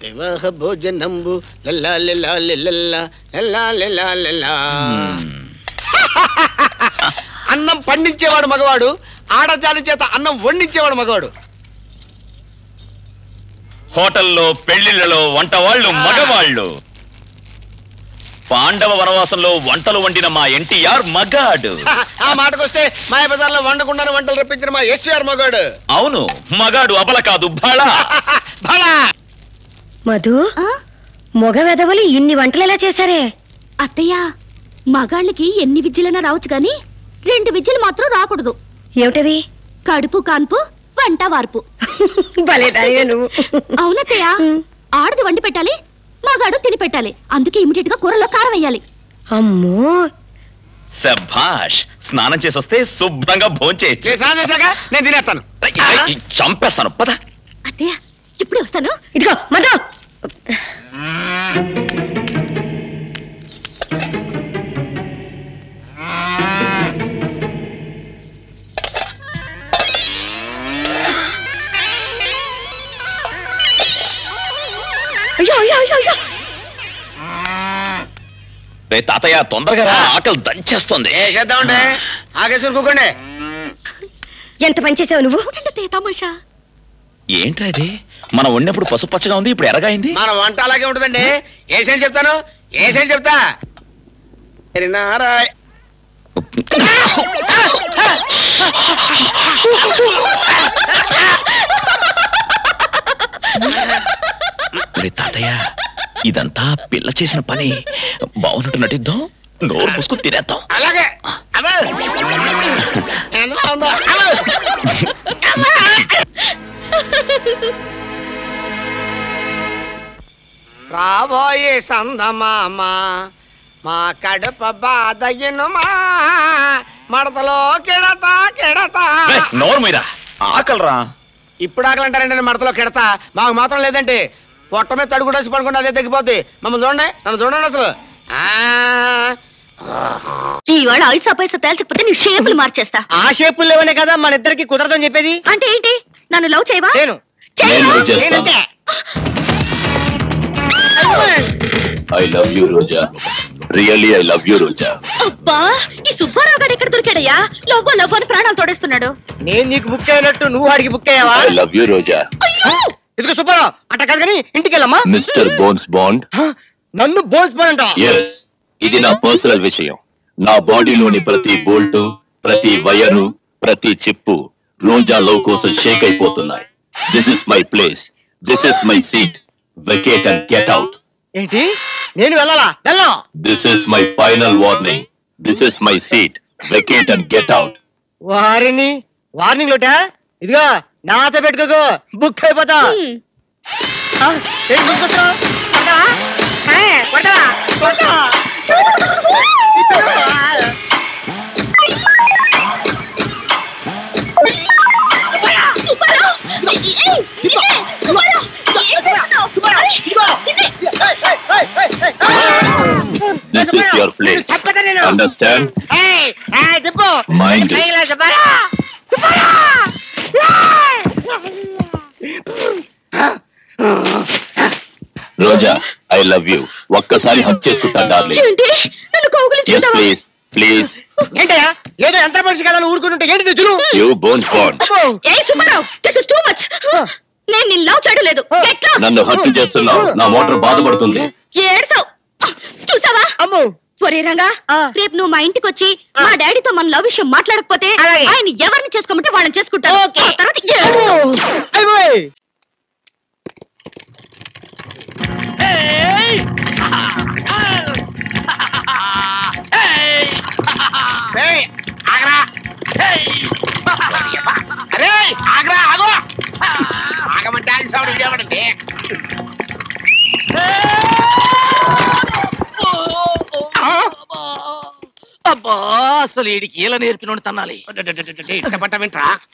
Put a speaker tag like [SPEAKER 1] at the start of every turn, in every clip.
[SPEAKER 1] వివాహ భోజనంబు లల్లా లల్లా లల్లా లల్లా లల్లా లల్లా. అన్నం పండించేవాడు మగవాడు, ఆడజాలి చేత అన్నం వండించేవాడు మగవాడు.
[SPEAKER 2] హోటల్లో పెళ్లిళ్లలో వంట వాళ్ళు మగవాళ్ళు. పాండవ వనవాసంలో వంటలు వండిన మా ఎన్టీఆర్ మగాడు.
[SPEAKER 1] ఆ మాటకొస్తే మాయబజార్లో వండకుండానే వంటలు రప్పించిన మా ఎస్ఆర్ మగాడు.
[SPEAKER 2] అవును, మగాడు అబల కాదు బళ.
[SPEAKER 3] మధు, మగ వెదవలు ఇన్ని వంటలు ఎలా చేశారే?
[SPEAKER 4] అత్తయ్య, మగాళ్ళకి ఎన్ని విద్యలైనా రావచ్చు గాని 2 విద్యలు మాత్రం రాకూడదు.
[SPEAKER 3] ఏమిటవి?
[SPEAKER 4] కడుపు కాన్పు, వంట వార్పు.
[SPEAKER 3] భలేదానివే నువ్వు.
[SPEAKER 4] అవునత్తయ్య, ఆడది వండి పెట్టాలి, మగాడు తిని పెట్టాలి. అందుకే ఇమిడియట్ గా కూరలో కారం వేయాలి.
[SPEAKER 3] అమ్మో,
[SPEAKER 2] శభాష్. స్నానం చేసొస్తే శుభ్రంగా భోంచేయచ్చు.
[SPEAKER 1] నేను తినేస్తాను.
[SPEAKER 2] చంపేస్తాను పద.
[SPEAKER 4] అత్తయ్య, ఇప్పుడే వస్తాను.
[SPEAKER 3] ఇదిగో మధు. అయ్యో అయ్యో అయ్యో అయ్యో.
[SPEAKER 2] రే తాతయ్య, తొందరగా రా, ఆకలి దంచేస్తుంది.
[SPEAKER 1] చేద్దామండి, ఆగేసుకుని కూకోండి.
[SPEAKER 3] ఎంత పని చేసావు నువ్వు?
[SPEAKER 4] తమాషా
[SPEAKER 2] ఏంట్రా ఇది? మనం వండినప్పుడు పసుపు పచ్చగా ఉంది, ఇప్పుడు ఎరగైంది.
[SPEAKER 1] మన వంట అలాగే ఉంటుందండి. ఏసేంటి చెప్తాను, ఏసేంటి చెప్తా. నారాయణ
[SPEAKER 2] తాతయ్య, ఇదంతా పిల్ల చేసిన పని. బాగున్నట్టు నటిద్దాం, నోరు పుసుకు తినేద్దాం.
[SPEAKER 1] అలాగే. రాబోయే సందమామ మా కడుప బాధయినుమా, మడతలో కెడతా కెడతా.
[SPEAKER 2] నోరు మీద ఆకలిరా.
[SPEAKER 1] ఇప్పుడు ఆకలంటారండి, మడతలో కెడతా. మాకు మాత్రం లేదంటే పొట్ట మీద తడుగు వచ్చి పడుకుంటే అదే తగ్గిపోద్ది. మమ్మల్ని చూడండి, నన్ను చూడండి అసలు.
[SPEAKER 4] ఈవాడు ఐసా పైసా తేల్చకపోతే నీ షేపులు మార్చేస్తా.
[SPEAKER 1] ఆ షేపులు లేవనే కదా మన ఇద్దరికి కుదరదని చెప్పేది.
[SPEAKER 4] అంటే ఏంటి? నన్ను లవ్ చేయవా?
[SPEAKER 2] I love you Roja, really I love you Roja.
[SPEAKER 4] అబ్బా, ఈ సుబ్బారావు గారు ఎక్కడ దొరికాడయ్యా? లవ్ లవ్ అని ప్రాణాలు తోడేస్తున్నాడు.
[SPEAKER 1] నేను నీకు బుక్ అయినట్టు నువ్వు వాడికి బుక్ అయ్యావా?
[SPEAKER 2] ఐ లవ్ యూ రోజా.
[SPEAKER 1] ఇదిగో సుబ్బారావు, అట్ట కాదు కానీ ఇంటికి వెళ్ళమ్మా.
[SPEAKER 2] Mister bones bond.
[SPEAKER 1] నన్ను బోన్స్ బాండ్ అంట?
[SPEAKER 2] ఎస్, ఇది నా పర్సనల్ విషయం. నా బాడీలోని ప్రతి బోల్టు, ప్రతి వైరు, ప్రతి చిప్పు రోజా లవ్ కోసం షేక్ అయిపోతున్నాయి. This is my place, this is my seat. Vacate and get out.
[SPEAKER 1] ఏంటి? నేను వెళ్ళాలా? వెళ్ళా.
[SPEAKER 2] This is my final warning. This is my seat. Vacate and get out.
[SPEAKER 1] వారిని వార్నింగ్ లోటా? ఇదిగో నాతో పెట్టుకోకు, బుక్ అయిపోతా.
[SPEAKER 2] This is your place. Understand? Mind it. Roja, I love you. ఒక్కసారి హక్ చేసుకుంటా డార్లింగ్. Yes, please, please.
[SPEAKER 1] ఏంటయ్యా, ఏదో ఎంత మనిషి కదా ఊరుకుంటుంటే ఏంటి దులు?
[SPEAKER 2] You bones bond.
[SPEAKER 4] ఏయ్ Subbarao, this is too much. నేను నిన్ను లవ్ చేయలేదు.
[SPEAKER 2] నన్ను హత్య చేస్తున్నావు, నా మోటార్ బాధపడుతుంది.
[SPEAKER 4] ఏడ్సావు చూసావా?
[SPEAKER 1] అమ్మో,
[SPEAKER 4] ఒరే రంగా, రేపు నువ్వు మా ఇంటికి వచ్చి మా డాడీతో మన లవ్ విషయం మాట్లాడకపోతే ఆయన ఎవరిని చేసుకోమంటే వాళ్ళని చేసుకుంటాను. తర్వాత
[SPEAKER 5] అబ్బా, అసలు వీడికి ఇలా నేర్పినోడు తన్నాలి.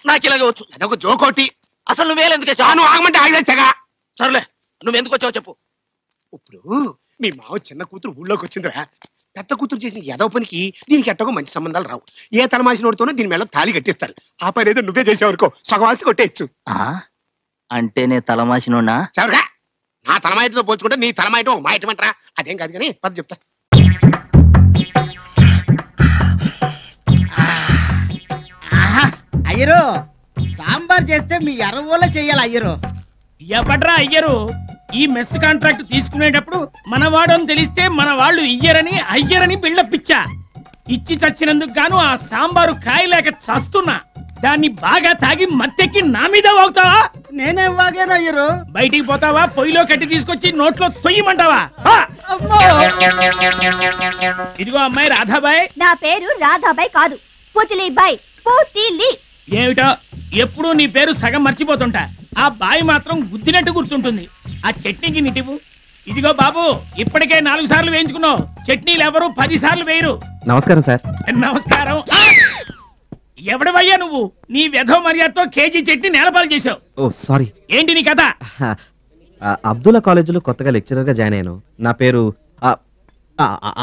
[SPEAKER 5] నాకు ఇలాగే వచ్చు. అదొక జోకోటి. అసలు నువ్వేలెందుకు వచ్చావు? ఆగమంటే ఆగేస్తాగా. సర్లే, నువ్వెందుకు వచ్చావు చెప్పు.
[SPEAKER 1] ఇప్పుడు మీ మావ చిన్న కూతురు ఊళ్ళోకి వచ్చిందిరా. పెద్ద కూతురు చేసిన ఎదవ పనికి దీనికి ఎట్టగో మంచి సంబంధాలు రావు. ఏ తలమాసినోడితోనో దీని మెల్ల తాళి కట్టిస్తారు. ఆ పని ఏదో నువ్వే చేసేవనుకో, సగవాసి కొట్టేయచ్చు.
[SPEAKER 5] అంటే నే తలమాసినోడా?
[SPEAKER 1] చవరగా నా తలమాయటతో పోల్చుకుంటే నీ తలమాయటం ఒక మాయటమంటరా అదేం కాదు కానీ పద చెప్తా.
[SPEAKER 6] అయ్యరు సాంబార్ చేస్తే మీ ఎర్రవోళ్ళ చెయ్యాలి అయ్యరు.
[SPEAKER 7] ఎవడ్రా అయ్యరు? ఈ మెస్ కాంట్రాక్ట్ తీసుకునేటప్పుడు మనవాడని తెలిస్తే మన వాళ్ళు అయ్యరని బిల్డప్ ఇచ్చా. ఇచ్చి చచ్చినందుకు గాను ఆ సాంబారు కాయలేక చస్తున్నా. దాన్ని బాగా తాగి మత్తెక్కి నా మీద వాగుతావా?
[SPEAKER 6] నేనేం వాగాను అయ్యరు?
[SPEAKER 7] బయటికి పోతావా? పొయ్యిలో కట్టి తీసుకొచ్చి నోట్లో తొయ్యమంటావా? ఇదిగో అమ్మాయి రాధాబాయ్.
[SPEAKER 4] నా పేరు రాధాబాయ్ కాదు, పుతిలీబాయ్. పుతిలి.
[SPEAKER 7] ఏమిటో ఎప్పుడు నీ పేరు సగం మర్చిపోతుంటా. ఆ బాయ్ మాత్రం గుద్దినట్టు గుర్తుంటుంది. ఆ చట్నీకి నిటివు. ఇదిగో బాబు, ఇప్పటికే 4 సార్లు వేయించుకున్నావు. చట్నీలు ఎవరు 10 సార్లు వేయరు.
[SPEAKER 8] నమస్కారం సార్.
[SPEAKER 7] నమస్కారం. ఎవడవయ్యా నువ్వు? నీ వెధవ మర్యాదతో కేజీ చట్నీ నేలపాలు చేసావు.
[SPEAKER 8] ఓ సారీ.
[SPEAKER 7] ఏంటి నీ కథ?
[SPEAKER 8] అబ్దుల్లా కాలేజీలో కొత్తగా లెక్చరర్ గా జాయిన్ అయ్యాను. నా పేరు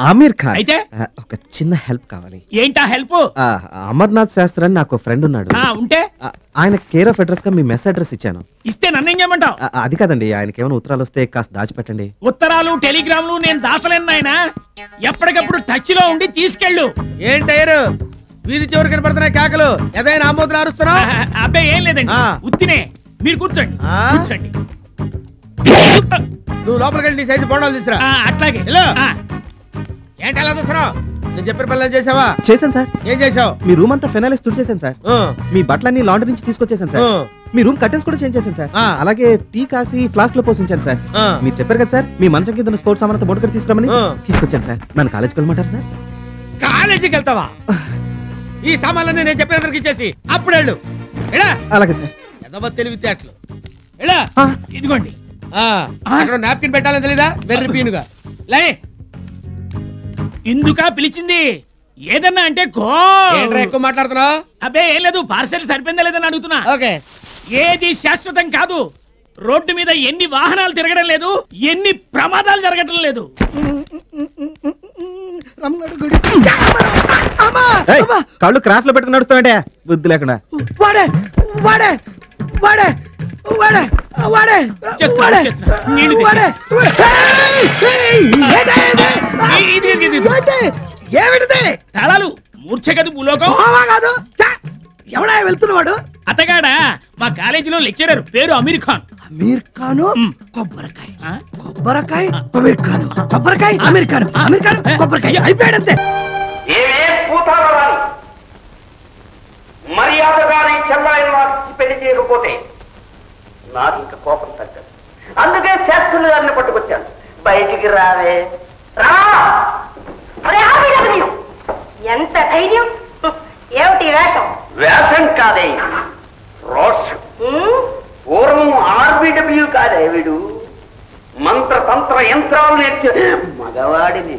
[SPEAKER 8] ఆమీర్ ఖాన్.
[SPEAKER 7] అయితే
[SPEAKER 8] ఒక చిన్న హెల్ప్ కావాలి.
[SPEAKER 7] ఏంటా హెల్ప్?
[SPEAKER 8] అమర్నాథ్ శాస్త్రి అని నాకు ఫ్రెండ్ ఉన్నాడు.
[SPEAKER 7] ఉంటే
[SPEAKER 8] ఆయన కేర్ ఆఫ్ అడ్రస్ గా మీ మెస్ అడ్రస్ ఇచ్చాను.
[SPEAKER 7] ఇస్తే నన్నేం చేయమంటావు?
[SPEAKER 8] అది కాదండి, ఆయనకి ఏమైనా ఉత్తరాలు వస్తే కాస్త దాచిపెట్టండి.
[SPEAKER 7] ఉత్తరాలు టెలిగ్రామ్లు నేను దాచలేను నాయనా. ఎప్పటికప్పుడు టచ్ లో ఉండి తీసుకెళ్ళు.
[SPEAKER 6] ఏంటయ్యరు వీధి చివరి కనపడుతున్నాయి కేకలు? ఏదైనా ఆమోదం అరుస్తున్నావు?
[SPEAKER 7] అబ్బాయి ఏం లేదండి, ఉత్తినే. మీరు కూర్చోండి. కూర్చోండి.
[SPEAKER 6] నువ్వు లోపలికి వెళ్ళి నీ సైజు బోండాలు తీసురా.
[SPEAKER 7] అట్లాగే.
[SPEAKER 6] ఏంటి అలా చూస్తున్నావు? నేను చెప్పిన పనులు చేసావా?
[SPEAKER 8] చేశాను సార్.
[SPEAKER 6] ఏం చేసావు?
[SPEAKER 8] మీ రూమ్ అంతా ఫెనాలిస్ తుడిచేసాను సార్. మీ బట్టలన్నీ లాండ్రీ నుంచి తీసుకొచ్చేసాను సార్. మీ రూమ్ కర్టెన్స్ కూడా చేంజ్ చేశాను సార్. అలాగే టీ కాసి ఫ్లాస్క్ లో పోసించాను సార్. మీరు చెప్పారు కదా సార్, మీ మంచం కింద స్పోర్ట్స్ సామాన్ బోర్డు తీసుకురామని తీసుకొచ్చాను సార్. నన్ను కాలేజ్కి వెళ్ళమంటారు సార్?
[SPEAKER 6] కాలేజీకి వెళ్తావా? ఈ సామాన్లన్నీ నేను చెప్పినందుకు ఇచ్చేసి అప్పుడు వెళ్ళు.
[SPEAKER 8] అలాగే సార్.
[SPEAKER 6] ఎదవ తెలివితేటలు.
[SPEAKER 7] ఇదిగోండి.
[SPEAKER 6] అక్కడ నాప్కిన్ పెట్టాలని తెలీదా? వెర్రి పీనుగా లే.
[SPEAKER 7] ఇందుకా పిలిచింది? ఏదన్నా అంటే
[SPEAKER 6] ఎక్కువ మాట్లాడుతున్నావు?
[SPEAKER 7] అబ్బే ఏం లేదు, పార్సెల్ సరిపోయిందా లేదని అడుగుతున్నా.
[SPEAKER 6] ఓకే.
[SPEAKER 7] ఏది శాశ్వతం కాదు. రోడ్డు మీద ఎన్ని వాహనాలు తిరగడం లేదు, ఎన్ని ప్రమాదాలు జరగడం లేదు.
[SPEAKER 8] కాళ్ళు క్రాఫ్ట్ లో పెట్టుకుని నడుస్తావంటే బుద్ధి లేకుండా.
[SPEAKER 6] వాడే వాడే వాడే వాడే వాడే ఏమిటిది?
[SPEAKER 7] తాళాలు మూర్ఛగదు భూలోకం
[SPEAKER 6] కాదు. ఎవడా వెళ్తున్నవాడు?
[SPEAKER 7] అతగాడా మా కాలేజీలో లెక్చరర్, పేరు అమీర్ ఖాన్.
[SPEAKER 6] అమీర్ ఖాన్ కొబ్బరికాయ, కొబ్బరికాయ అమీర్ ఖాన్, కొబ్బరికాయ అమీర్ ఖాన్, అమీర్ ఖాన్ కొబ్బరికాయ అయిపోయాడంతే.
[SPEAKER 5] మర్యాదగానే చెల్లాయిని వారికి పెళ్లి చేయకపోతే నాకు ఇంకా కోపం తగ్గదు. అందుకే శాస్త్రులు గారిని పట్టుకొచ్చాను. బయటికి రావే. రా.
[SPEAKER 4] ఎంత ధైర్యం! ఏమిటి వేషం?
[SPEAKER 5] వేషం కాదే, రోషం. పూర్వం ఆర్బిడబ్ల్యూ కాదే వీడు. మంత్ర తంత్ర యంత్రాలు నేర్చే మగవాడిని.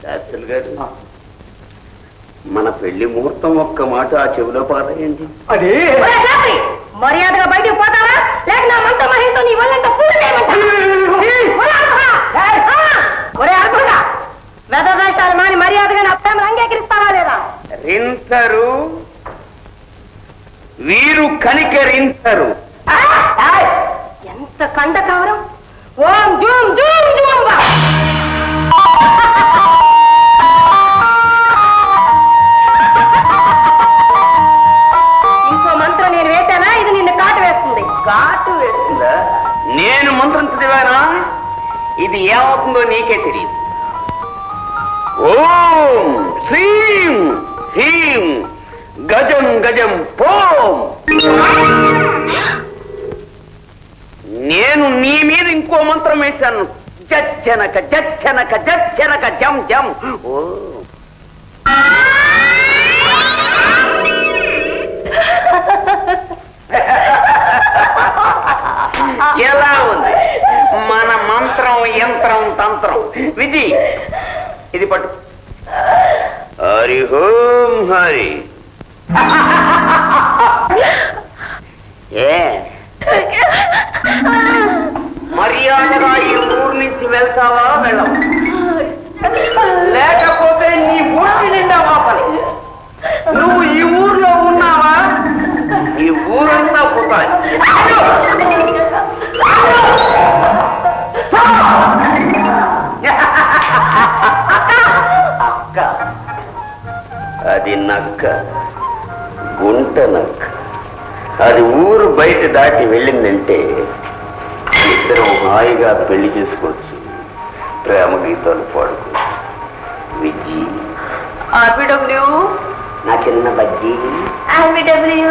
[SPEAKER 5] శాస్త్రులు గారు, మన పెళ్లి ముహూర్తం ఒక్క మాట ఆ చెవిలో పారేయండి. అదే
[SPEAKER 4] మర్యాదగా బయటకు పోతావా, లేక నా మంత్ర మహితో నీ వల్లంతా వేషాలు మాని మర్యాదగా నా ప్రేమను అంగీకరిస్తావా లేదా?
[SPEAKER 5] రింతరు వీరు కనికరించరు.
[SPEAKER 4] ఎంత కండకావరం! ఓం జూమ్ జూమ్ జూమ్ వా. ఇంకో మంత్రం నేను వేసానా, ఇది నిన్ను కాటు వేస్తుంది.
[SPEAKER 5] కాటు వేస్తుందా? నేను మంత్రం చదివానా? ఇది ఏమవుతుందో నీకే తెలియదు. ఓం శ్రీం హ్రీం గజం గజం పోం. నేను నీ మీద ఇంకో మంత్రం వేశాను. జచ్చనక జచ్చనక జచ్చనక జం జం. ఓ ఎలా ఉంది మన మంత్రం యంత్రం తంత్రం? విధి ఇది పట్టు. హరి ఓం హరి. ఏ మర్యాదగా ఈ ఊరు నుంచి వెళ్తావా? వెళ్ళవు. లేకపోతే నీ ఊరి నిండా వాపని. నువ్వు ఈ ఊర్లో ఉన్నావా? ఈ ఊరంతా పోతాయి. అది నక్క, గుంట నక్క. అది ఊరు బయట దాటి వెళ్ళిందంటే ఇద్దరం హాయిగా పెళ్లి చేసుకోవచ్చు, ప్రేమ గీతాలు పాడుకోవచ్చు. విజ్జి
[SPEAKER 9] RPW,
[SPEAKER 5] నా చిన్న బజ్జీ.
[SPEAKER 9] RPW.